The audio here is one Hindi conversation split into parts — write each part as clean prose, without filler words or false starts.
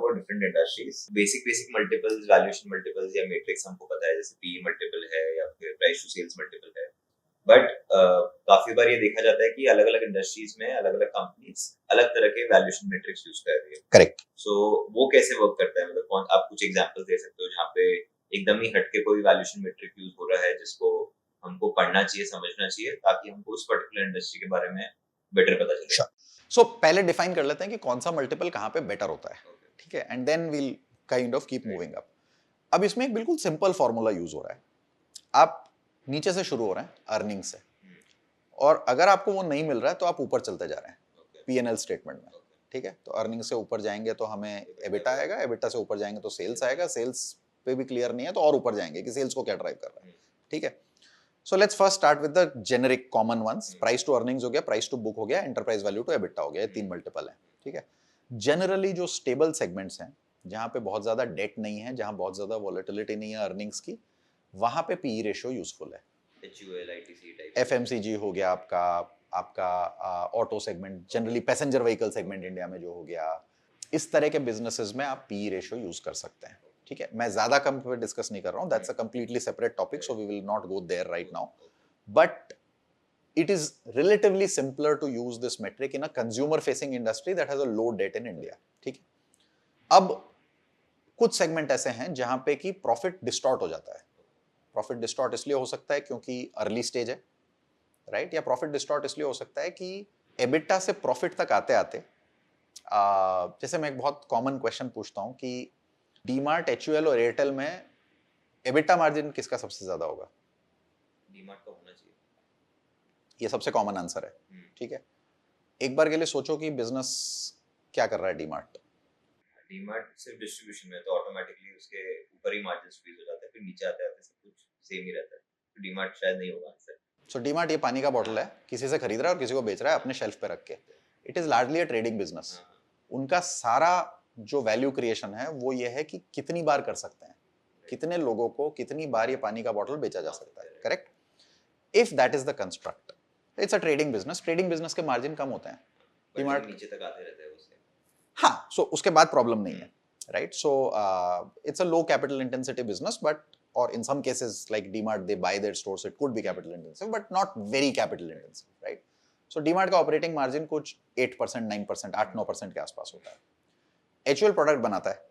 about different industries. Basic multiples, valuation multiples या matrix हमको पता है, जैसे PE multiple है या फिर price to sales multiple है. बट काफी बार ये देखा जाता है कि अलग अलग इंडस्ट्रीज में अलग अलग कंपनीज अलग तरह के वैल्यूएशन मैट्रिक्स यूज कर रही है. करेक्ट. सो वो कैसे वर्क करता है, मतलब आप कुछ एग्जांपल दे सकते हो जहाँ पे एकदम ही हटके कोई वैल्यूएशन मैट्रिक यूज हो रहा है जिसको हमको पढ़ना चाहिए, समझना चाहिए, ताकि हमको उस पर्टिकुलर इंडस्ट्री के बारे में बेटर पता चले. Sure. So, पहले डिफाइन कर लेते हैं कि कौन सा मल्टीपल कहाँ पे बेटर होता है. ठीक है, and then we'll kind of keep moving up. अब इसमें एक बिल्कुल सिंपल फॉर्मूला यूज हो रहा है. आप नीचे से शुरू हो रहे हैं अर्निंग से, और अगर आपको वो नहीं मिल रहा है तो आप ऊपर चलते जा रहे हैं P&L स्टेटमेंट में. ठीक है, तो अर्निंग से ऊपर जाएंगे तो हमें एबिटा आएगा, एबिटा से ऊपर जाएंगे तो सेल्स आएगा, सेल्स पे भी क्लियर नहीं है तो और ऊपर जाएंगे कि सेल्स को क्या ड्राइव कर रहा है. ठीक है, so let's first start with the generic common ones. Price to earnings हो गया, प्राइस टू बुक हो गया, एंटरप्राइज वैल्यू टू एबिटा हो गया. ये 3 मल्टीपल है. ठीक है, जनरली जो स्टेबल सेगमेंट्स हैं, जहां पे बहुत ज्यादा डेट नहीं है, जहां बहुत ज्यादा वॉलेटिलिटी नहीं है अर्निंग्स की, वहां पे पीई रेशियो यूजफुल है. FMCG हो गया आपका auto segment, generally passenger vehicle segment India में जो हो गया, इस तरह के बिजनेसेस में आप पीई रेशियो यूज कर सकते हैं. ठीक है, मैं ज्यादा कम पे डिस्कस नहीं कर रहा हूं, that's a completely separate topic, so we will not go there right now. But it is relatively simpler to use this metric in a consumer facing industry that has a low debt in India. ठीक है, अब कुछ सेगमेंट ऐसे हैं जहां पे कि प्रॉफिट डिस्टॉर्ट हो जाता है. प्रॉफिट डिस्टॉर्ट इसलिए हो सकता है क्योंकि अर्ली स्टेज है, राइट, या प्रॉफिट डिस्टॉर्ट इसलिए हो सकता है कि एबिटा से प्रॉफिट तक आते आते, जैसे मैं एक बहुत कॉमन क्वेश्चन पूछता हूं कि डीमार्ट, HUL और एयरटेल में एबिटा मार्जिन किसका सबसे ज्यादा होगा? डीमार्ट का होना चाहिए. ये सबसे कॉमन आंसर है. ठीक है, एक बार के लिए सोचो कि बिजनेस क्या कर रहा है डीमार्ट. डीमार्ट सिर्फ डिस्ट्रीब्यूशन में, तो ऑटोमेटिकली उसके ऊपर ही मार्जिन स्क्वीज हो जाता है, फिर नीचे आते आते सब कुछ सेम ही रहता है. तो डीमार्ट शायद नहीं होगा आंसर. सो डीमार्ट ये पानी का बॉटल है, किसी से खरीद रहा है और किसी को बेच रहा है अपने शेल्फ पे रख के. It is largely a trading business. उनका सारा जो वैल्यू क्रिएशन है वो ये है कि कितनी बार कर सकते हैं, कितने लोगों को कितनी बार ये पानी का बॉटल बेचा जा सकता है. Correct. If that is the construct, it's a trading business. Trading business के मार्जिन कम होते हैं, डीमार्ट नीचे तक आते रहते हैं उससे. हाँ, सो उसके बाद प्रॉब्लम नहीं है, right. So it's a low capital intensity business, but or in some cases like DMart, they buy their stores, so it could be capital intensive but not very capital intensive, right. So DMart का operating margin कुछ 8%, 9%, 8-9% के आसपास होता है. HUL प्रोडक्ट बनाता है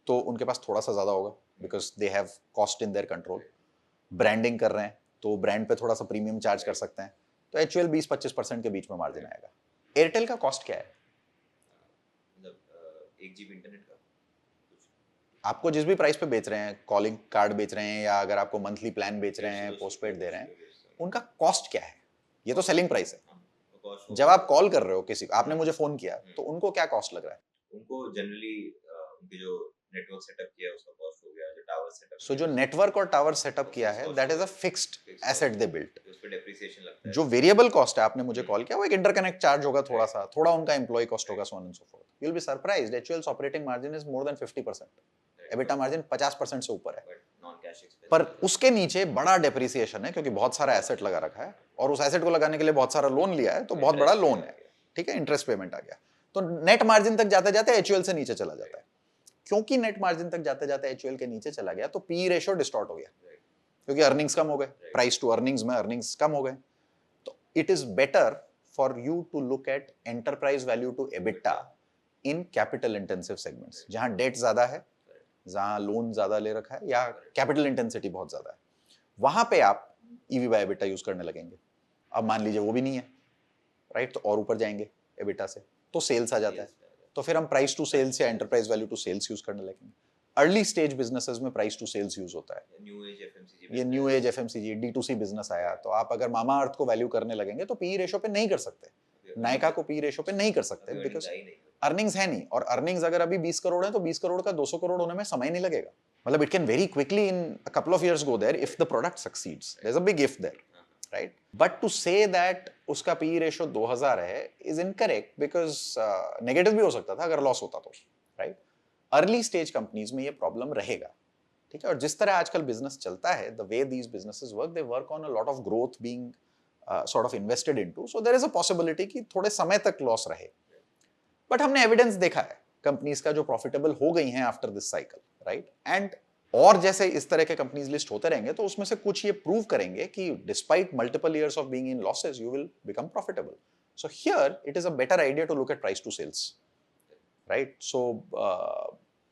तो उनके पास थोड़ा सा ज्यादा होगा because they have cost in their control. Branding कर रहे हैं तो ब्रांड पे थोड़ा सा प्रीमियम चार्ज कर सकते हैं, तो HUL 20-25% के बीच में मार्जिन आएगा. एयरटेल का कॉस्ट क्या है? मतलब 1 GB इंटरनेट का. आपको जिस भी प्राइस पे बेच रहे हैं, कॉलिंग कार्ड बेच रहे हैं या अगर आपको मंथली प्लान बेच रहे हैं, पोस्टपेड दे रहे हैं, उनका कॉस्ट क्या है? ये तो सेलिंग प्राइस है. जब आप कॉल कर रहे हो किसी को, आपने मुझे फोन किया, तो उनको क्या कॉस्ट लग रहा है? उनको जनरली उनके जो नेटवर्क सेटअप किया है उसका कॉस्ट हो गया, जो टावर सेटअप. सो जो नेटवर्क और टावर सेटअप किया है, that is a fixed asset they built. उस पे डेप्रिसिएशन लगता है. जो वेरिएबल कॉस्ट है, आपने मुझे कॉल किया, वो एक इंटरकनेक्ट चार्ज होगा, थोड़ा सा, थोड़ा उनका एम्प्लॉय कॉस्ट होगा, so on and so fourth. You will be surprised, HUL's operating margin is more than 50%. EBITDA margin 50% से ऊपर है, पर उसके नीचे बड़ा डेप्रिसिएशन है क्योंकि बहुत सारा एसेट लगा रखा है और उस एसेट को लगाने के लिए बहुत सारा लोन लिया है, तो बहुत बड़ा लोन है. ठीक है, इंटरेस्ट पेमेंट आ गया, तो नेट मार्जिन तक जाते जाते HUL से नीचे चला जाता है. क्योंकि नेट मार्जिन तक जाते जाते HUL के नीचे चला गया तो पी रेशियो डिस्टॉर्ट हो गया क्योंकि अर्निंग्स कम हो गए. प्राइस टू अर्निंग्स में अर्निंग्स कम हो गए. तो it is better for you to look at enterprise value to EBITDA in capital intensive segments, जहां डेट ज्यादा है, जहां लोन ज्यादा ले रखा है या कैपिटल इंटेंसिटी बहुत ज्यादा है, वहां पे आप ईवी बाय एबिटा यूज करने लगेंगे. अब मान लीजिए वो भी नहीं है, राइट, तो और ऊपर जाएंगे एबिटा से तो सेल्स आ जाता है, तो फिर हम प्राइस टू सेल्स या enterprise value to sales use करने लगेंगे. अर्ली स्टेज बिजनेसेस में प्राइस टू सेल्स यूज होता है. ये new age FMCG D2C business आया, तो आप अगर मामा अर्थ को वैल्यू करने लगेंगे तो पी रेशियो पे नहीं कर सकते, नायका को पी रेशियो पे नहीं कर सकते, बिकॉज अर्निंग्स है नहीं, और अर्निंग्स अगर अभी 20 करोड़ है तो 20 करोड़ का 200 करोड़ होने में समय नहीं लगेगा. मतलब it can very quickly in a couple of years go there if the product succeeds. There is a big if there, right. But to say that उसका पी रेशियो 2000 है इज इनकरेक्ट, बिकॉज नेगेटिव भी हो सकता था अगर लॉस होता तो, राइट. अर्ली स्टेज कंपनीज में ये प्रॉब्लम रहेगा. ठीक है, और जिस तरह आजकल बिजनेस चलता है, the way these businesses work, they work on a lot of growth being sort of invested into, so there is a possibility कि थोड़े समय तक लॉस रहे. बट हमने एविडेंस देखा है कंपनीज का जो प्रॉफिटेबल हो गई हैं after this cycle, right? And और जैसे इस तरह के कंपनीज लिस्ट होते रहेंगे तो उसमें से कुछ ये प्रूव करेंगे कि despite multiple years of being in losses you will become profitable. So here it is a better idea to look at price to sales, right? So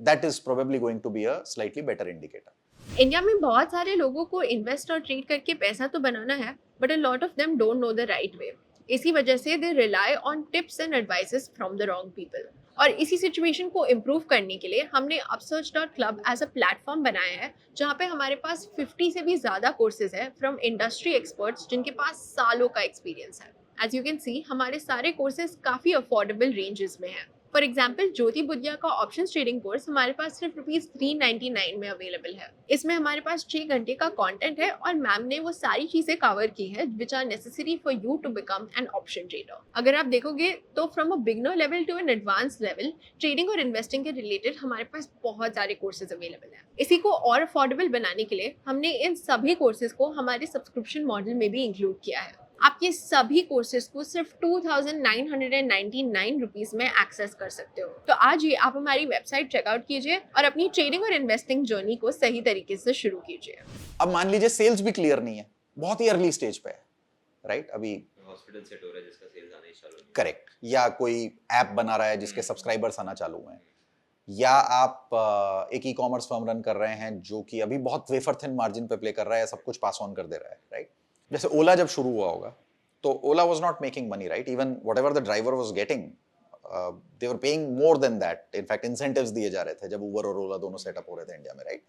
that is probably going to be a slightly better indicator. India में बहुत सारे लोगों को इन्वेस्ट और ट्रेड करके पैसा तो बनाना है, but a lot of them don't know the right way. इसी वजह से they rely on tips and advices from the wrong people. और इसी सिचुएशन को इम्प्रूव करने के लिए हमने upsearch.club एज अ प्लेटफॉर्म बनाया है, जहाँ पे हमारे पास 50 से भी ज़्यादा कोर्सेज है फ्रॉम इंडस्ट्री एक्सपर्ट्स जिनके पास सालों का एक्सपीरियंस है. एज यू कैन सी, हमारे सारे कोर्सेज काफ़ी अफोर्डेबल रेंजेस में हैं. फॉर एग्जाम्पल, ज्योति बुद्धिया का ऑप्शंस ट्रेडिंग कोर्स हमारे पास सिर्फ ₹399 में अवेलेबल है. इसमें हमारे पास 6 घंटे का कंटेंट है और मैम ने वो सारी चीजें कवर की है which are necessary for you to become an option trader. अगर आप देखोगे तो from a beginner level to an advance level, trading और इन्वेस्टिंग के रिलेटेड हमारे पास बहुत सारे कोर्सेज अवेलेबल हैं. इसी को और अफोर्डेबल बनाने के लिए हमने इन सभी कोर्सेज को हमारे सब्सक्रिप्शन मॉडल में भी इंक्लूड किया है. आप ये सभी कोर्सेज को सिर्फ 2,999 रुपीज में एक्सेस कर सकते हो. तो आज ही आप हमारी वेबसाइट चेकआउट कीजिए और अपनी ट्रेडिंग और इन्वेस्टिंग जर्नी को सही तरीके से शुरू कीजिए. अब मान लीजिए सेल्स भी क्लियर नहीं है, बहुत ही अर्ली स्टेज पे है, राइट? अभी हॉस्पिटल सेट हो रहा है जिसका सेल्स आना ही चालू नहीं है. करेक्ट. या कोई ऐप बना रहा है जिसके सब्सक्राइबर्स आना चालू हुए हैं, या आप एक ई कॉमर्स फर्म रन कर रहे हैं जो कि अभी बहुत वेफर थिन मार्जिन पे प्ले कर रहा है, सब कुछ पास ऑन कर दे रहा है, राइट? जैसे ओला जब शुरू हुआ होगा तो Ola was not making money, right? Even whatever the driver was getting, they were paying more than that. In fact incentives दिए जा रहे थे जब उबर और ओला दोनों सेटअप हो रहे थे इंडिया में, राइट?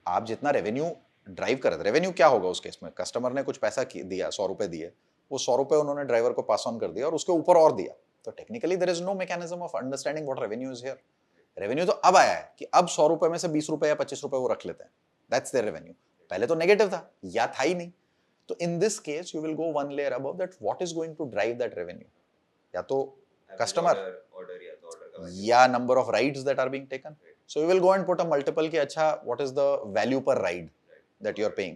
आप जितना रेवेन्यू ड्राइव कर रहे थे, रेवेन्यू क्या होगा उस केस में? कस्टमर ने कुछ पैसा दिया, 100 रुपए दिए, वो 100 रुपए उन्होंने ड्राइवर को पास ऑन कर दिया और उसके ऊपर और दिया. तो technically there is no mechanism of understanding what revenue is here. Revenue तो अब आया है कि अब 100 रुपए में से 20 रुपए या 25 रुपए वो रख लेते हैं. That's their revenue. पहले तो नेगेटिव था या था ही नहीं. तो in this case you will go one layer above that. What is going to drive that revenue? या तो कस्टमर ऑर्डर या तो ऑर्डर का या number of rides that are being taken. So you will go and put a multiple कि अच्छा what is the value per ride that you are paying.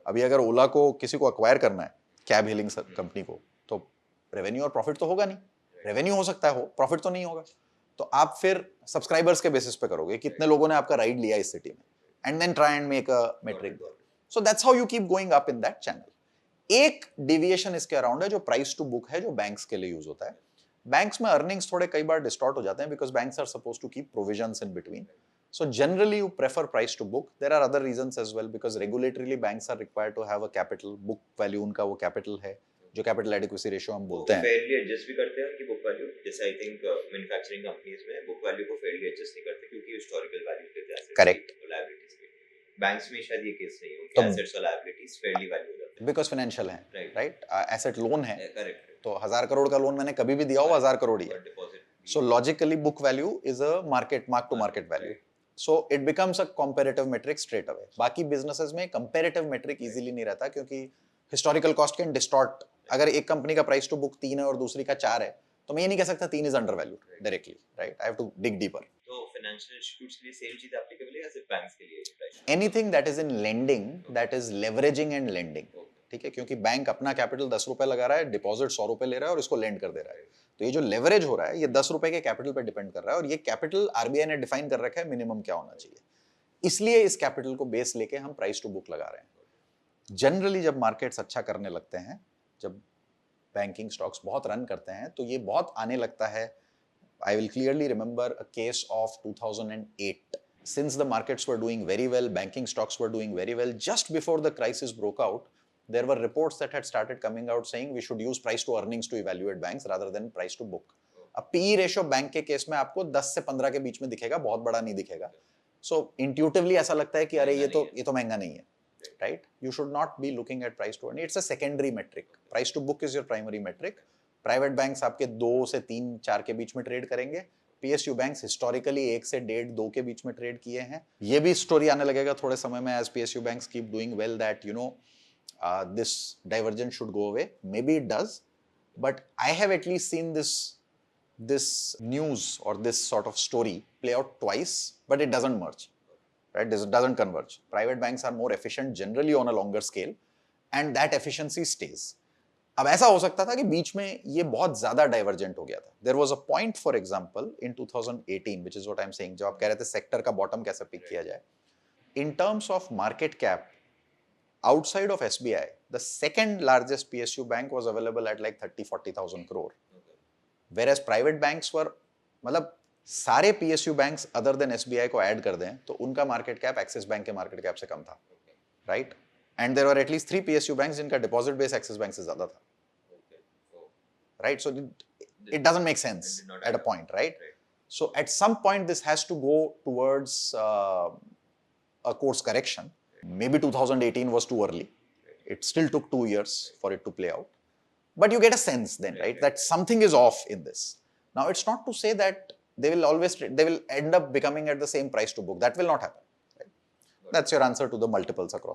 अभी अगर ओला को किसी को अक्वायर करना है, कैब हीलिंग कंपनी को, तो रेवेन्यू और प्रॉफिट तो होगा नहीं. रेवेन्यू हो सकता है हो, प्रॉफिट तो नहीं होगा. तो आप फिर सब्सक्राइबर्स के बेसिस पे करोगे, कितने लोगों ने आपका राइड लिया इस सिटी में, and then try and make a metric. So that's how you keep going up in that channel. एक डेविएशन इसके अराउंड है जो प्राइस टू बुक है, जो बैंक्स के लिए यूज होता है. बैंक्स में अर्निंग्स थोड़े कई बार डिस्टॉर्ट हो जाते हैं because banks are supposed to keep provisions in between. So generally you prefer price to book. There are other reasons as well because regulatorily banks are required to have a capital. Book value उनका वो capital है जो capital adequacy ratio हम बोलते हैं. fairly adjust भी करते हैं उनकी book value. जैसे I think manufacturing companies में book value को fairly adjust नहीं करते क्योंकि historical value के assets Correct. और liabilities के. Banks में शायद ये केस नहीं है. तो उनके assets और liabilities fairly value हो जाते हैं. Because financial है, right? Asset loan है. Correct. तो 1000 करोड़ का लोन मैंने कभी भी दिया हो 1000 करोड़ ही है. So logically book value is a mark to market value. So it becomes a comparative metric straight away. बाकी businesses में comparative metric easily नहीं रहता क्योंकि historical cost can distort. अगर एक कंपनी का price to book 3 है और दूसरी का 4 है, तो मैं ये नहीं कह सकता 3 is undervalued directly, right? I have to dig deeper. तो financial institutes के लिए same चीज applicable है या सिर्फ banks के लिए? Anything that is in lending, that is leveraging and lending. ठीक है, क्योंकि बैंक अपना कैपिटल 10 रुपए लगा रहा है, डिपॉजिट 100 रुपए ले रहा है और इसको लेंड कर दे रहा है. तो ये जो लेवरेज हो रहा है ये 10 रुपए के कैपिटल पे डिपेंड कर रहा है और ये कैपिटल आरबीआई ने डिफाइन कर रखा है मिनिमम क्या होना चाहिए. इसलिए इस कैपिटल को बेस लेके हम प्राइस टू बुक लगा रहे हैं. जनरली जब मार्केट्स अच्छा करने लगते हैं, जब बैंकिंग स्टॉक्स बहुत रन करते हैं, तो ये बहुत आने लगता है. I will clearly remember a case of 2008. Since the markets were doing very well, banking stocks were doing very well, just before the crisis broke out, there were reports that had started coming out saying we should use price to earnings to evaluate banks rather than price to book. अब PE रेशियो बैंक के केस में आपको 10 से 15 के बीच में दिखेगा, बहुत बड़ा नहीं दिखेगा. So intuitively ऐसा लगता है कि अरे ये तो महंगा नहीं है, right? You should not be looking at price to earning. It's a secondary metric. Price to book is your primary metric. Private banks आपके 2 से 3, 4 के बीच में ट्रेड करेंगे. PSU बैंक्स हिस्टोरिकली 1 से 1.5, 2 के बीच में ट्रेड किए हैं. ये भी स्टोरी आने लगेगा थोड़े समय में as PSU banks keep doing well that you know this divergence should go away. Maybe it does, but I have at least seen this news or this sort of story play out twice, but it doesn't merge, right? This doesn't converge. Private banks are more efficient generally on a longer scale, and that efficiency stays. अब ऐसा हो सकता था कि बीच में ये बहुत ज्यादा डाइवर्जेंट हो गया था. There was a point for example in 2018 which is what I am saying, जो आप कह रहे थे सेक्टर का बॉटम कैसे पिक किया जाए. In terms of market cap, outside of SBI, the second largest PSU bank was available at like 30-40,000 crore. Whereas private banks were, मतलब सारे PSU banks other than SBI को ऐड कर दें तो उनका मार्केट कैप एक्सिस बैंक के मार्केट कैप से कम था, right? And there were at least 3 PSU banks जिनका डिपॉजिट बेस एक्सिस बैंक से ज्यादा था, right? So it doesn't make sense at a point, right? So at some point this has to go towards a course correction. Maybe 2018 was too early. It still took 2 years for it to play out. But you get a sense then, right, that something is off in this. Now, it's not to say that they will end up becoming at the same price to book. That will not happen. Right? That's your answer to the multiples across.